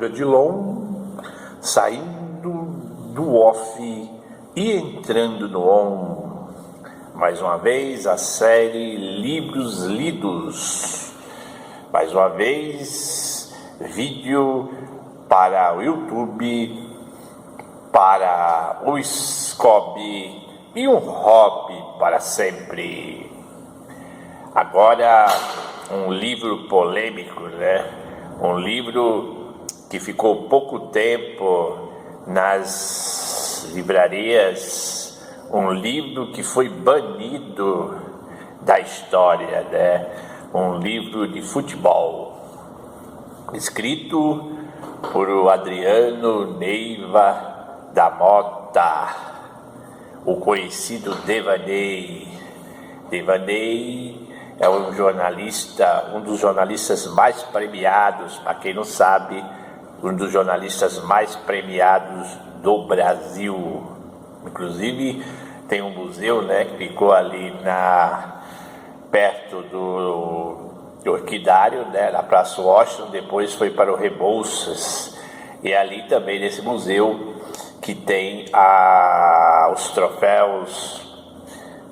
Cláudio Adilon, saindo do off e entrando no on. Mais uma vez a série Livros Lidos. Mais uma vez vídeo para o YouTube, para o SCOB e um hobby para sempre. Agora um livro polêmico, né? Um livro que ficou pouco tempo nas livrarias, um livro que foi banido da história, né? Um livro de futebol, escrito por o Adriano Neiva da Mota, o conhecido Devaney. Devaney é um jornalista, um dos jornalistas mais premiados, para quem não sabe, um dos jornalistas mais premiados do Brasil. Inclusive tem um museu, né, que ficou ali perto do Orquidário, né, na Praça Washington, depois foi para o Rebouças, e ali também nesse museu que tem os troféus,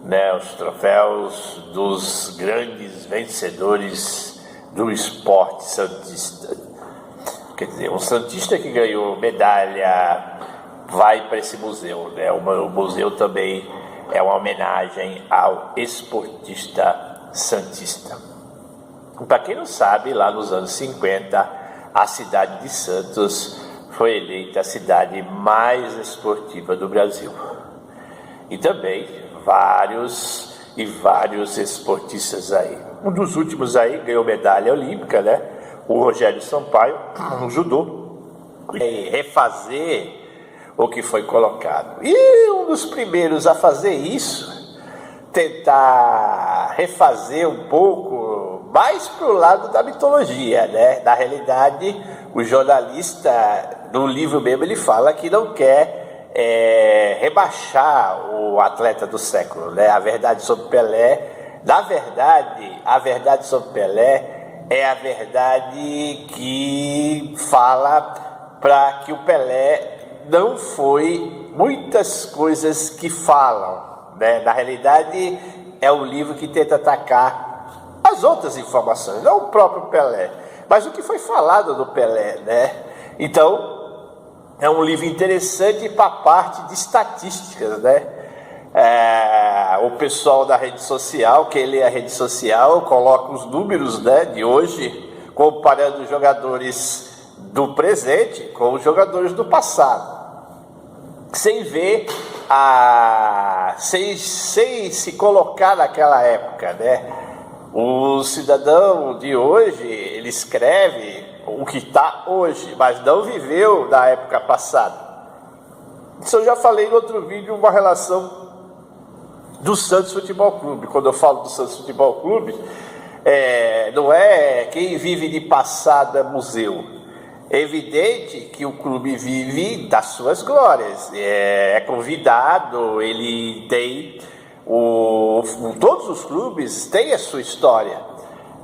né, os troféus dos grandes vencedores do esporte santista. Quer dizer, um santista que ganhou medalha vai para esse museu, né? O museu também é uma homenagem ao esportista santista. Para quem não sabe, lá nos anos 50, a cidade de Santos foi eleita a cidade mais esportiva do Brasil. E também vários esportistas aí. Um dos últimos aí ganhou medalha olímpica, né? O Rogério Sampaio, no judô, e refazer o que foi colocado. E um dos primeiros a fazer isso, tentar refazer um pouco mais para o lado da mitologia, né? Na realidade, o jornalista, no livro mesmo, ele fala que não quer rebaixar o atleta do século, né? A verdade sobre Pelé, na verdade, a verdade sobre Pelé é a verdade que fala para que o Pelé não foi muitas coisas que falam, né? Na realidade, é um livro que tenta atacar as outras informações, não o próprio Pelé, mas o que foi falado do Pelé, né? Então, é um livro interessante para a parte de estatísticas, né? O pessoal da rede social, quem lê a rede social, coloca os números, né, de hoje, comparando os jogadores do presente com os jogadores do passado, sem ver, sem se colocar naquela época, né? O cidadão de hoje, ele escreve o que está hoje, mas não viveu na época passada. Isso eu já falei em outro vídeo, uma relação do Santos Futebol Clube. Quando eu falo do Santos Futebol Clube, não é quem vive de passado é museu. É evidente que o clube vive das suas glórias, é convidado, ele tem todos os clubes têm a sua história,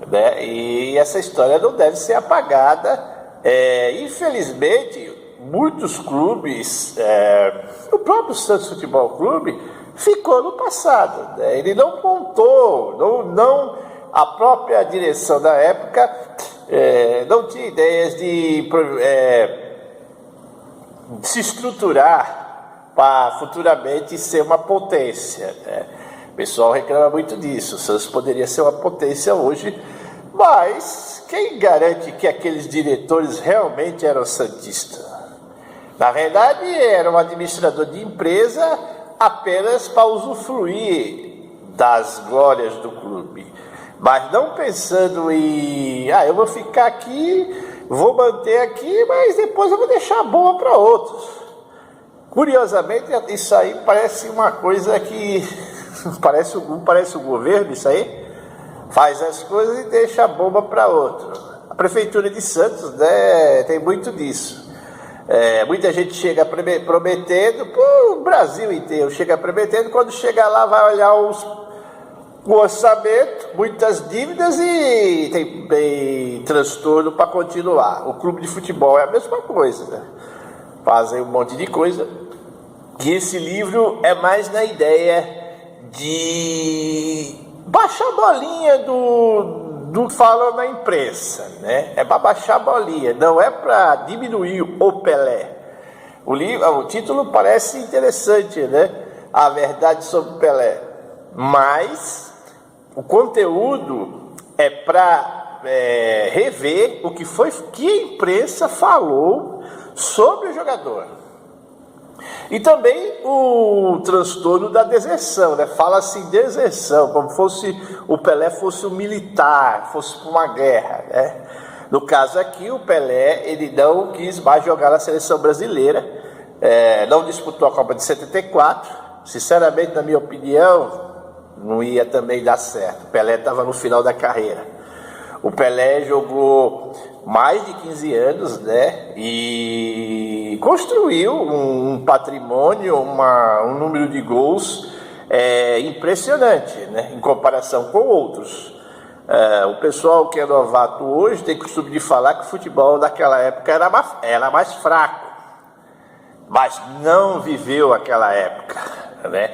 né? E essa história não deve ser apagada. Infelizmente, muitos clubes, o próprio Santos Futebol Clube ficou no passado, né? Ele não contou, a própria direção da época não tinha ideias de se estruturar para futuramente ser uma potência, né? O pessoal reclama muito disso. O Santos poderia ser uma potência hoje, mas quem garante que aqueles diretores realmente eram santistas? Na verdade, era um administrador de empresa apenas para usufruir das glórias do clube, mas não pensando em eu vou ficar aqui, vou manter aqui, mas depois eu vou deixar a bomba para outros. Curiosamente, isso aí parece uma coisa que parece o governo, isso aí faz as coisas e deixa a bomba para outro. A prefeitura de Santos, né, tem muito disso. Muita gente chega prometendo, o Brasil inteiro chega prometendo, quando chega lá vai olhar o orçamento, muitas dívidas e tem transtorno para continuar. O clube de futebol é a mesma coisa, né? Fazem um monte de coisa. E esse livro é mais na ideia de baixar a bolinha do fala na imprensa, né? É para baixar a bolinha, não é para diminuir o Pelé. O título parece interessante, né? A verdade sobre o Pelé, mas o conteúdo é para rever o que a imprensa falou sobre o jogador. E também o transtorno da deserção, né? Fala-se em deserção, como fosse o Pelé fosse um militar, fosse para uma guerra, né? No caso aqui, o Pelé, ele não quis mais jogar na seleção brasileira, não disputou a Copa de 74, sinceramente, na minha opinião, não ia também dar certo. O Pelé estava no final da carreira. O Pelé jogou mais de 15 anos, né? E construiu um patrimônio, um número de gols impressionante, né? Em comparação com outros. O pessoal que é novato hoje tem costume de falar que o futebol daquela época era mais fraco, mas não viveu aquela época, né?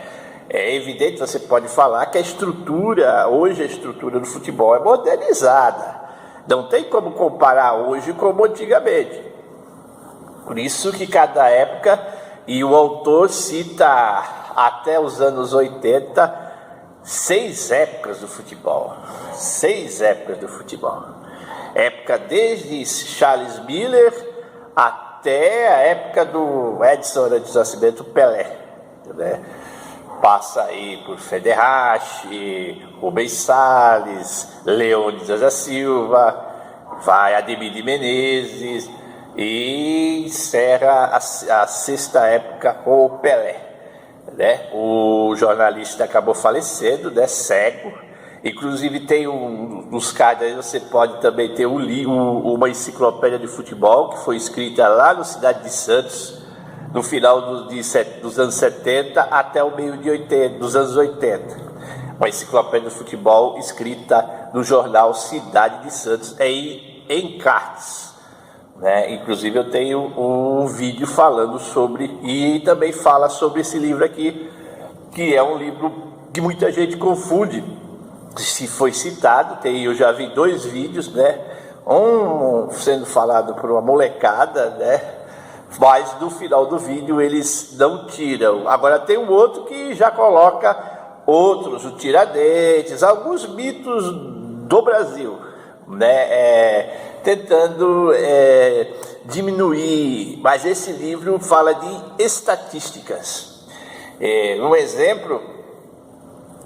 É evidente, você pode falar que hoje a estrutura do futebol é modernizada. Não tem como comparar hoje como antigamente. Por isso que cada época, e o autor cita até os anos 80, 6 épocas do futebol. 6 épocas do futebol. Época desde Charles Miller até a época do Edson de Nascimento, Pelé, né? Passa aí por Federrache, Rubens Salles, Leônidas da Silva, vai Ademir de Menezes e encerra a 6ª época com o Pelé, né? O jornalista acabou falecendo, né? Cego. Inclusive tem nos cards aí você pode também ter uma enciclopédia de futebol que foi escrita lá no Cidade de Santos, no final dos anos 70 até o meio dos anos 80. Uma enciclopédia de futebol escrita no jornal Cidade de Santos, em encartes, né? Inclusive eu tenho um vídeo falando sobre, e também fala sobre esse livro aqui, que é um livro que muita gente confunde, se foi citado. Eu já vi 2 vídeos, né? Um sendo falado por uma molecada, né? Mas no final do vídeo eles não tiram. Agora tem um outro que já coloca outros, o Tiradentes, alguns mitos do Brasil, né? Tentando diminuir. Mas esse livro fala de estatísticas. Um exemplo,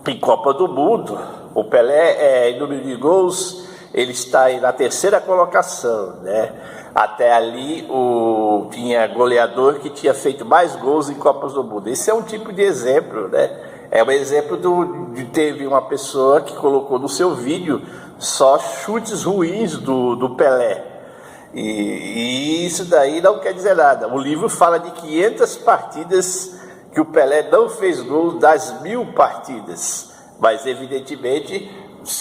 em Copa do Mundo, o Pelé, em número de gols, ele está aí na 3ª colocação, né? Até ali tinha goleador que tinha feito mais gols em Copas do Mundo. Esse é um tipo de exemplo, né? É um exemplo teve uma pessoa que colocou no seu vídeo só chutes ruins do Pelé. E isso daí não quer dizer nada. O livro fala de 500 partidas que o Pelé não fez gol das 1000 partidas. Mas evidentemente,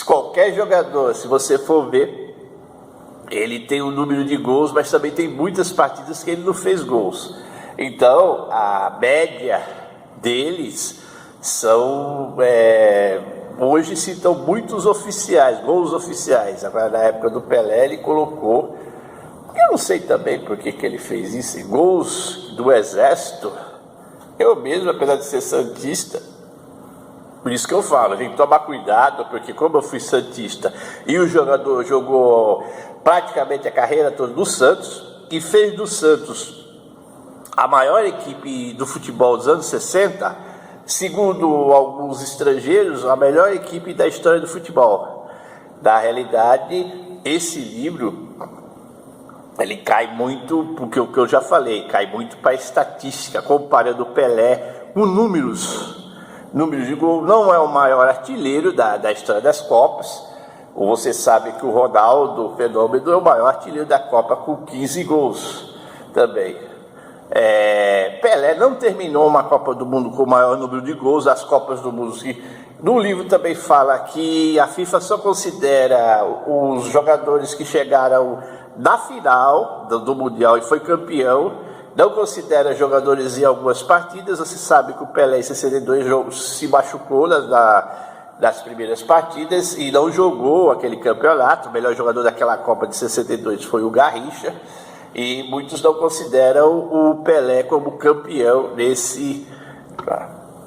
qualquer jogador, se você for ver, ele tem um número de gols, mas também tem muitas partidas que ele não fez gols. Então, a média deles são... hoje citam muitos oficiais, gols oficiais. Agora, na época do Pelé, ele colocou... Eu não sei também por que ele fez isso. Gols do Exército. Eu mesmo, apesar de ser santista, por isso que eu falo, a gente tomar cuidado, porque como eu fui santista e o jogador jogou praticamente a carreira toda do Santos, e fez do Santos a maior equipe do futebol dos anos 60, segundo alguns estrangeiros, a melhor equipe da história do futebol. Na realidade, esse livro, ele cai muito, porque o que eu já falei, cai muito para a estatística, comparando o Pelé com números de gol. Não é o maior artilheiro da história das Copas. Você sabe que o Ronaldo, o fenômeno, é o maior artilheiro da Copa com 15 gols também. Pelé não terminou uma Copa do Mundo com o maior número de gols. As Copas do Mundo que No livro também fala que a FIFA só considera os jogadores que chegaram na final do Mundial e foi campeão, não considera jogadores em algumas partidas. Você sabe que o Pelé em 62 se machucou nas primeiras partidas e não jogou aquele campeonato. O melhor jogador daquela Copa de 62 foi o Garrincha, e muitos não consideram o Pelé como campeão nesse.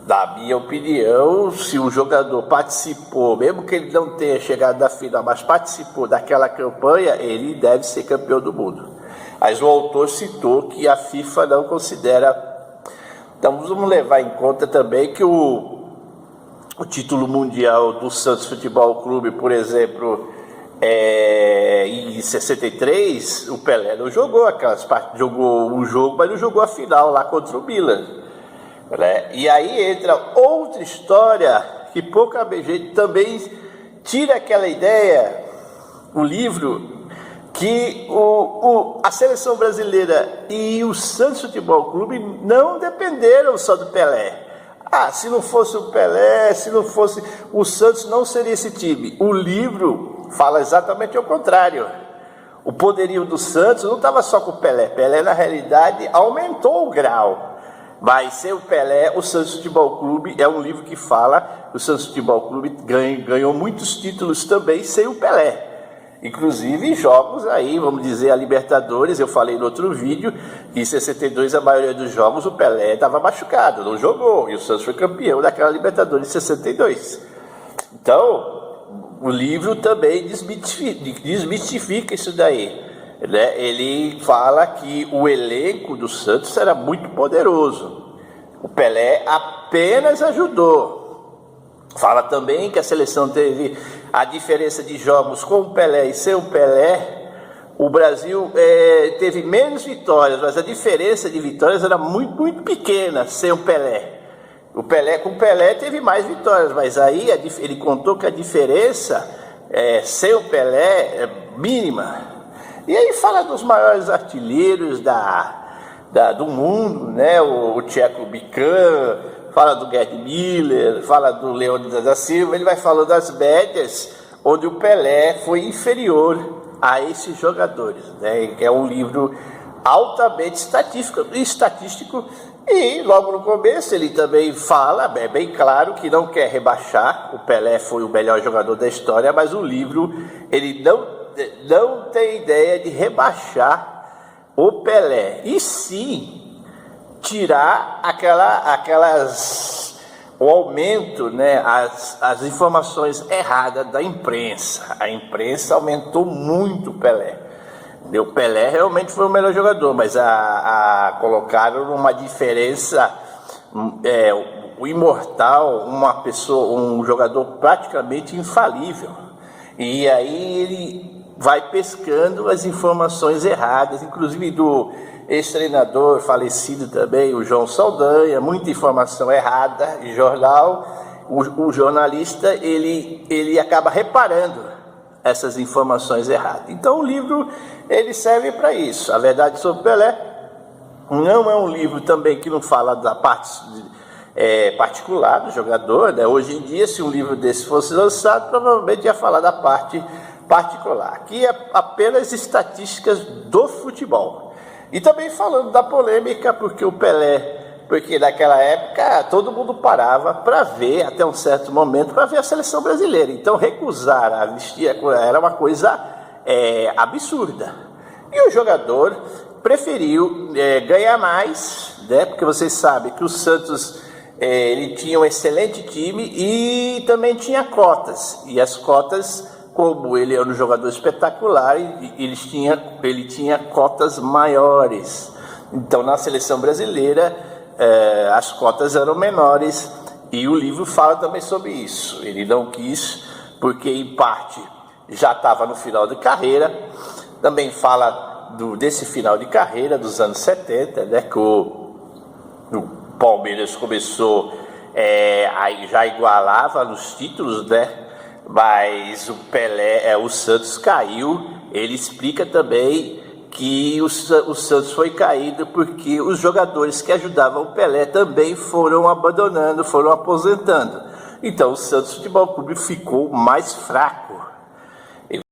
Na minha opinião, se o jogador participou, mesmo que ele não tenha chegado na final, mas participou daquela campanha, ele deve ser campeão do mundo. Mas o autor citou que a FIFA não considera. Então vamos levar em conta também que o título mundial do Santos Futebol Clube, por exemplo, em 63, o Pelé não jogou aquelas partes, jogou um jogo, mas não jogou a final lá contra o Milan. E aí entra outra história que pouca gente também tira aquela ideia, o livro, que a seleção brasileira e o Santos Futebol Clube não dependeram só do Pelé. Se não fosse o Pelé, se não fosse o Santos, não seria esse time. O livro fala exatamente ao contrário. O poderio do Santos não estava só com o Pelé. Pelé, na realidade, aumentou o grau. Mas sem o Pelé, o Santos Futebol Clube, é um livro que fala que o Santos Futebol Clube ganhou muitos títulos também sem o Pelé. Inclusive jogos aí, vamos dizer, a Libertadores. Eu falei no outro vídeo que em 62 a maioria dos jogos o Pelé estava machucado, não jogou, e o Santos foi campeão daquela Libertadores em 62. Então, o livro também desmistifica isso daí. Ele fala que o elenco do Santos era muito poderoso, o Pelé apenas ajudou. Fala também que a seleção teve a diferença de jogos com o Pelé e sem o Pelé. O Brasil teve menos vitórias, mas a diferença de vitórias era muito, muito pequena sem o Pelé. Com o Pelé teve mais vitórias, mas aí ele contou que a diferença sem o Pelé é mínima. E aí fala dos maiores artilheiros do mundo, né? O Tcheco Bican, fala do Gerd Müller, fala do Leônidas da Silva. Ele vai falando das médias onde o Pelé foi inferior a esses jogadores, né? É um livro altamente estatístico, e logo no começo ele também fala, é bem claro, que não quer rebaixar. O Pelé foi o melhor jogador da história, mas o livro ele não tem ideia de rebaixar o Pelé, e sim tirar o aumento, né, as informações erradas da imprensa. A imprensa aumentou muito o Pelé. O Pelé realmente foi o melhor jogador, mas colocaram uma diferença, o imortal, um jogador praticamente infalível. E aí ele vai pescando as informações erradas, inclusive do ex-treinador falecido também, o João Saldanha, muita informação errada de jornal. O jornalista ele acaba reparando essas informações erradas. Então o livro ele serve para isso. A Verdade sobre Pelé não é um livro também que não fala da parte particular do jogador, né? Hoje em dia, se um livro desse fosse lançado, provavelmente ia falar da parte particular. Aqui é apenas estatísticas do futebol. E também falando da polêmica, porque naquela época todo mundo parava para ver, até um certo momento, para ver a seleção brasileira. Então recusar a vestir era uma coisa absurda. E o jogador preferiu ganhar mais, né? Porque vocês sabem que o Santos ele tinha um excelente time e também tinha cotas. E as cotas, como ele era um jogador espetacular, ele tinha cotas maiores. Então na seleção brasileira as cotas eram menores, e o livro fala também sobre isso. Ele não quis, porque em parte já estava no final de carreira. Também fala desse final de carreira dos anos 70, né, que o Palmeiras começou aí já igualava nos títulos, né? Mas o Santos caiu. Ele explica também que o Santos foi caído porque os jogadores que ajudavam o Pelé também foram abandonando, foram aposentando. Então o Santos Futebol Clube ficou mais fraco